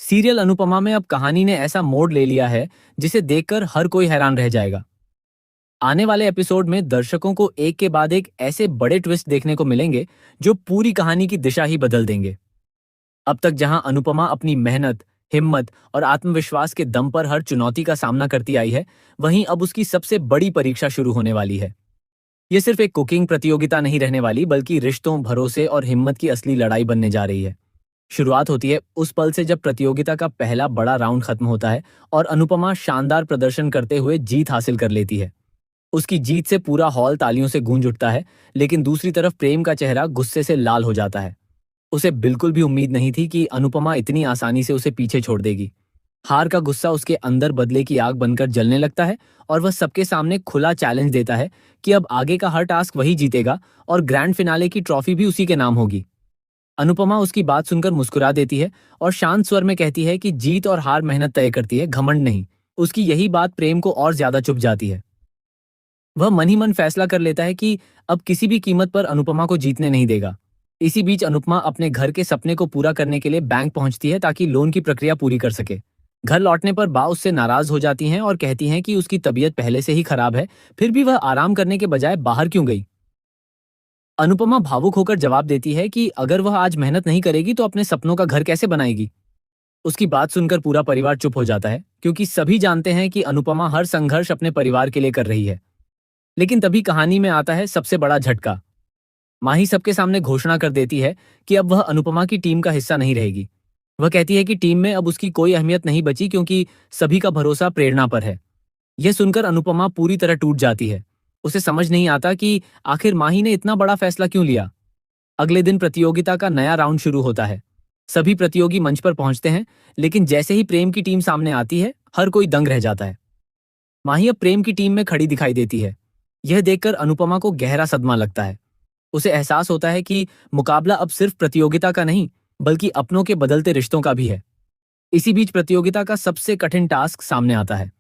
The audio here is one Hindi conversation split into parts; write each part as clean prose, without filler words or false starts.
सीरियल अनुपमा में अब कहानी ने ऐसा मोड़ ले लिया है जिसे देखकर हर कोई हैरान रह जाएगा। आने वाले एपिसोड में दर्शकों को एक के बाद एक ऐसे बड़े ट्विस्ट देखने को मिलेंगे जो पूरी कहानी की दिशा ही बदल देंगे। अब तक जहां अनुपमा अपनी मेहनत, हिम्मत और आत्मविश्वास के दम पर हर चुनौती का सामना करती आई है, वहीं अब उसकी सबसे बड़ी परीक्षा शुरू होने वाली है। ये सिर्फ एक कुकिंग प्रतियोगिता नहीं रहने वाली, बल्कि रिश्तों, भरोसे और हिम्मत की असली लड़ाई बनने जा रही है। शुरुआत होती है उस पल से जब प्रतियोगिता का पहला बड़ा राउंड खत्म होता है और अनुपमा शानदार प्रदर्शन करते हुए जीत हासिल कर लेती है। उसकी जीत से पूरा हॉल तालियों से गूंज उठता है, लेकिन दूसरी तरफ प्रेम का चेहरा गुस्से से लाल हो जाता है। उसे बिल्कुल भी उम्मीद नहीं थी कि अनुपमा इतनी आसानी से उसे पीछे छोड़ देगी। हार का गुस्सा उसके अंदर बदले की आग बनकर जलने लगता है और वह सबके सामने खुला चैलेंज देता है कि अब आगे का हर टास्क वही जीतेगा और ग्रैंड फिनाले की ट्रॉफी भी उसी के नाम होगी। अनुपमा उसकी बात सुनकर मुस्कुरा देती है और शांत स्वर में कहती है कि जीत और हार मेहनत तय करती है, घमंड नहीं। उसकी यही बात प्रेम को और ज्यादा चुभ जाती है। वह मन ही मन फैसला कर लेता है कि अब किसी भी कीमत पर अनुपमा को जीतने नहीं देगा। इसी बीच अनुपमा अपने घर के सपने को पूरा करने के लिए बैंक पहुंचती है ताकि लोन की प्रक्रिया पूरी कर सके। घर लौटने पर बा उससे नाराज हो जाती हैं और कहती हैं कि उसकी तबीयत पहले से ही खराब है, फिर भी वह आराम करने के बजाय बाहर क्यों गई। अनुपमा भावुक होकर जवाब देती है कि अगर वह आज मेहनत नहीं करेगी तो अपने सपनों का घर कैसे बनाएगी। उसकी बात सुनकर पूरा परिवार चुप हो जाता है, क्योंकि सभी जानते हैं कि अनुपमा हर संघर्ष अपने परिवार के लिए कर रही है। लेकिन तभी कहानी में आता है सबसे बड़ा झटका। माही सबके सामने घोषणा कर देती है कि अब वह अनुपमा की टीम का हिस्सा नहीं रहेगी। वह कहती है कि टीम में अब उसकी कोई अहमियत नहीं बची, क्योंकि सभी का भरोसा प्रेरणा पर है। यह सुनकर अनुपमा पूरी तरह टूट जाती है। उसे समझ नहीं आता कि आखिर माही ने इतना बड़ा फैसला क्यों लिया। अगले दिन प्रतियोगिता का नया राउंड शुरू होता है। सभी प्रतियोगी मंच पर पहुंचते हैं, लेकिन जैसे ही प्रेम की टीम सामने आती है, हर कोई दंग रह जाता है। माही अब प्रेम की टीम में खड़ी दिखाई देती है। यह देखकर अनुपमा को गहरा सदमा लगता है। उसे एहसास होता है कि मुकाबला अब सिर्फ प्रतियोगिता का नहीं, बल्कि अपनों के बदलते रिश्तों का भी है। इसी बीच प्रतियोगिता का सबसे कठिन टास्क सामने आता है।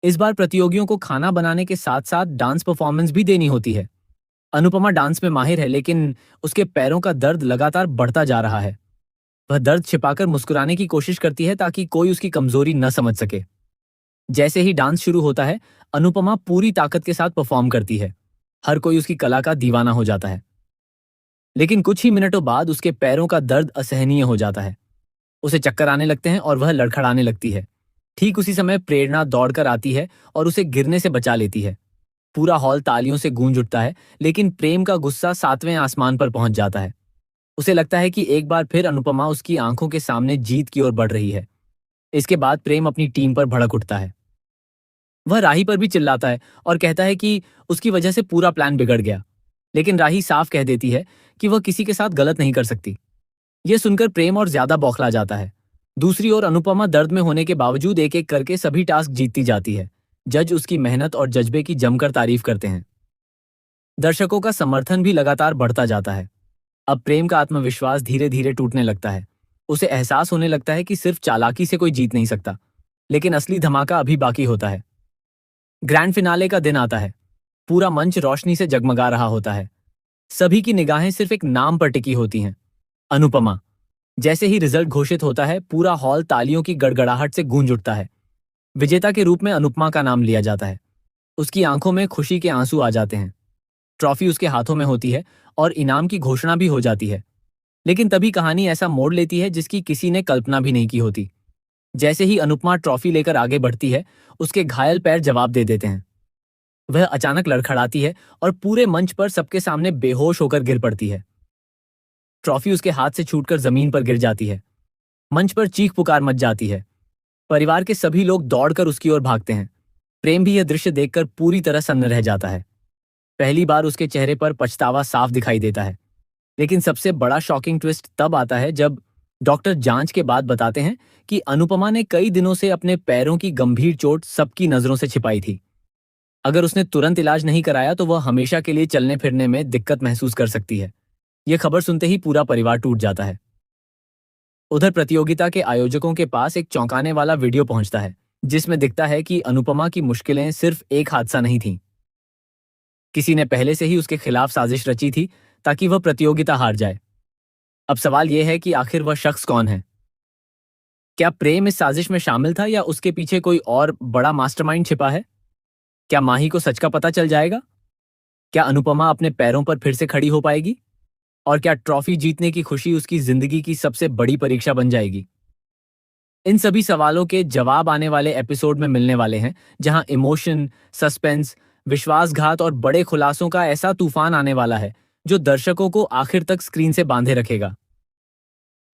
इस बार प्रतियोगियों को खाना बनाने के साथ साथ डांस परफॉर्मेंस भी देनी होती है। अनुपमा डांस में माहिर है, लेकिन उसके पैरों का दर्द लगातार बढ़ता जा रहा है। वह दर्द छिपाकर मुस्कुराने की कोशिश करती है ताकि कोई उसकी कमजोरी न समझ सके। जैसे ही डांस शुरू होता है, अनुपमा पूरी ताकत के साथ परफॉर्म करती है। हर कोई उसकी कला का दीवाना हो जाता है। लेकिन कुछ ही मिनटों बाद उसके पैरों का दर्द असहनीय हो जाता है। उसे चक्कर आने लगते हैं और वह लड़खड़ाने लगती है। ठीक उसी समय प्रेरणा दौड़कर आती है और उसे गिरने से बचा लेती है। पूरा हॉल तालियों से गूंज उठता है, लेकिन प्रेम का गुस्सा सातवें आसमान पर पहुंच जाता है। उसे लगता है कि एक बार फिर अनुपमा उसकी आंखों के सामने जीत की ओर बढ़ रही है। इसके बाद प्रेम अपनी टीम पर भड़क उठता है। वह राही पर भी चिल्लाता है और कहता है कि उसकी वजह से पूरा प्लान बिगड़ गया। लेकिन राही साफ कह देती है कि वह किसी के साथ गलत नहीं कर सकती। यह सुनकर प्रेम और ज्यादा बौखला जाता है। दूसरी ओर अनुपमा दर्द में होने के बावजूद एक एक करके सभी टास्क जीतती जाती है। जज उसकी मेहनत और जज्बे की जमकर तारीफ करते हैं। दर्शकों का समर्थन भी लगातार बढ़ता जाता है। अब प्रेम का आत्मविश्वास धीरे धीरे टूटने लगता है। उसे एहसास होने लगता है कि सिर्फ चालाकी से कोई जीत नहीं सकता। लेकिन असली धमाका अभी बाकी होता है। ग्रैंड फिनाले का दिन आता है। पूरा मंच रोशनी से जगमगा रहा होता है। सभी की निगाहें सिर्फ एक नाम पर टिकी होती हैं, अनुपमा। जैसे ही रिजल्ट घोषित होता है, पूरा हॉल तालियों की गड़गड़ाहट से गूंज उठता है। विजेता के रूप में अनुपमा का नाम लिया जाता है। उसकी आंखों में खुशी के आंसू आ जाते हैं। ट्रॉफी उसके हाथों में होती है और इनाम की घोषणा भी हो जाती है। लेकिन तभी कहानी ऐसा मोड़ लेती है जिसकी किसी ने कल्पना भी नहीं की होती। जैसे ही अनुपमा ट्रॉफी लेकर आगे बढ़ती है, उसके घायल पैर जवाब दे देते हैं। वह अचानक लड़खड़ाती है और पूरे मंच पर सबके सामने बेहोश होकर गिर पड़ती है। ट्रॉफी उसके हाथ से छूटकर जमीन पर गिर जाती है। मंच पर चीख पुकार मच जाती है। परिवार के सभी लोग दौड़कर उसकी ओर भागते हैं। प्रेम भी यह दृश्य देखकर पूरी तरह सन्न रह जाता है। पहली बार उसके चेहरे पर पछतावा साफ दिखाई देता है। लेकिन सबसे बड़ा शॉकिंग ट्विस्ट तब आता है जब डॉक्टर जांच के बाद बताते हैं कि अनुपमा ने कई दिनों से अपने पैरों की गंभीर चोट सबकी नजरों से छिपाई थी। अगर उसने तुरंत इलाज नहीं कराया तो वह हमेशा के लिए चलने फिरने में दिक्कत महसूस कर सकती है। यह खबर सुनते ही पूरा परिवार टूट जाता है। उधर प्रतियोगिता के आयोजकों के पास एक चौंकाने वाला वीडियो पहुंचता है, जिसमें दिखता है कि अनुपमा की मुश्किलें सिर्फ एक हादसा नहीं थीं। किसी ने पहले से ही उसके खिलाफ साजिश रची थी ताकि वह प्रतियोगिता हार जाए। अब सवाल यह है कि आखिर वह शख्स कौन है। क्या प्रेम इस साजिश में शामिल था या उसके पीछे कोई और बड़ा मास्टरमाइंड छिपा है? क्या माही को सच का पता चल जाएगा? क्या अनुपमा अपने पैरों पर फिर से खड़ी हो पाएगी? और क्या ट्रॉफी जीतने की खुशी उसकी जिंदगी की सबसे बड़ी परीक्षा बन जाएगी? इन सभी सवालों के जवाब आने वाले एपिसोड में मिलने वाले हैं, जहां इमोशन, सस्पेंस, विश्वासघात और बड़े खुलासों का ऐसा तूफान आने वाला है जो दर्शकों को आखिर तक स्क्रीन से बांधे रखेगा।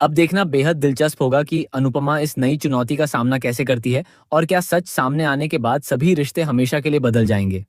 अब देखना बेहद दिलचस्प होगा कि अनुपमा इस नई चुनौती का सामना कैसे करती है और क्या सच सामने आने के बाद सभी रिश्ते हमेशा के लिए बदल जाएंगे।